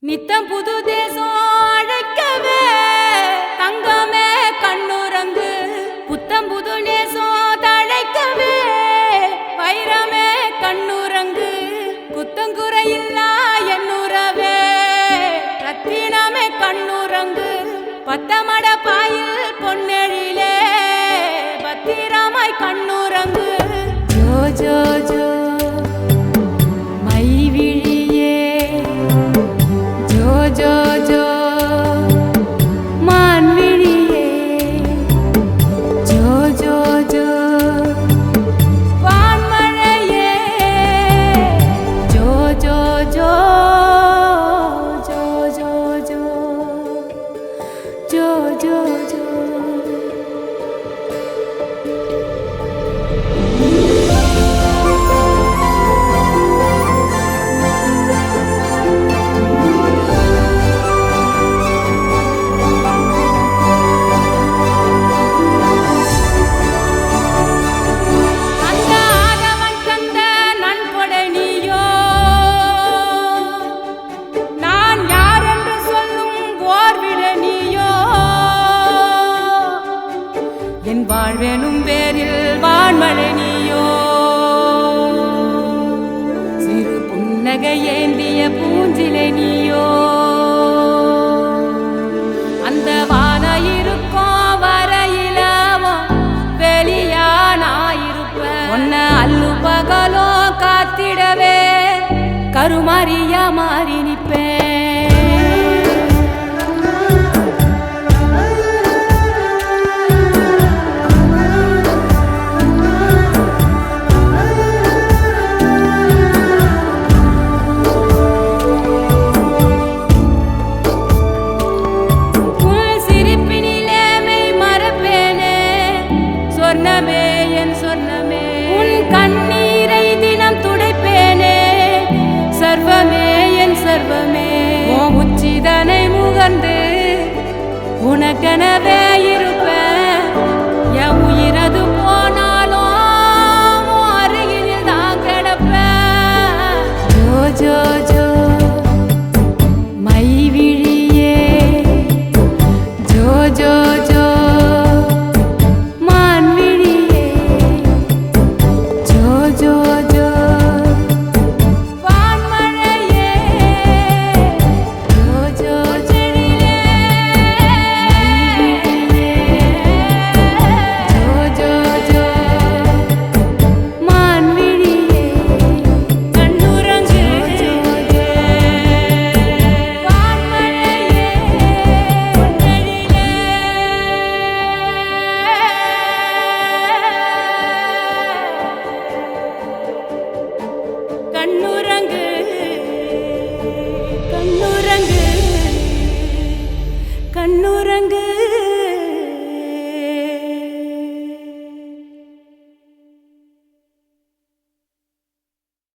நித்தம் புது தேசம் அழைக்கவே தங்கமே கண்ணுறங்கு புத்தம் புது நேசம் தழைக்கவே வைரமே கண்ணுறங்கு குத்தங்குறையில்லா என்னுறவே ரத்தினமே கண்ணுறங்கு பத்தமட பாயில் பொன்னெழிலே பத்திரமாய் கண்ணுறங்கு ஜோ ஜோ ஜோ जो जो मानविड़िये जो जो जो वानमழையே जो जो जो जो जो जो जो जो जो வாழ்வேனும் பேரில் வான்மழை நீயோ சிறு புன்னகை ஏந்திய பூஞ்சிலை நீயோ அந்த வான இருக்கும் வரையிலவோ வெளியானாயிருப்ப ஒன்ன அல்லு பகலோ காத்திடவே கருமாரியா மாறி நிப்பேன் சொர்ணமே என் சொர்ணமே உன் கண்ணீரை தினம் துடைப்பேனே சர்வமே என் சர்வமே ஓ உச்சிதனை முகர்ந்து உனக்கெனவே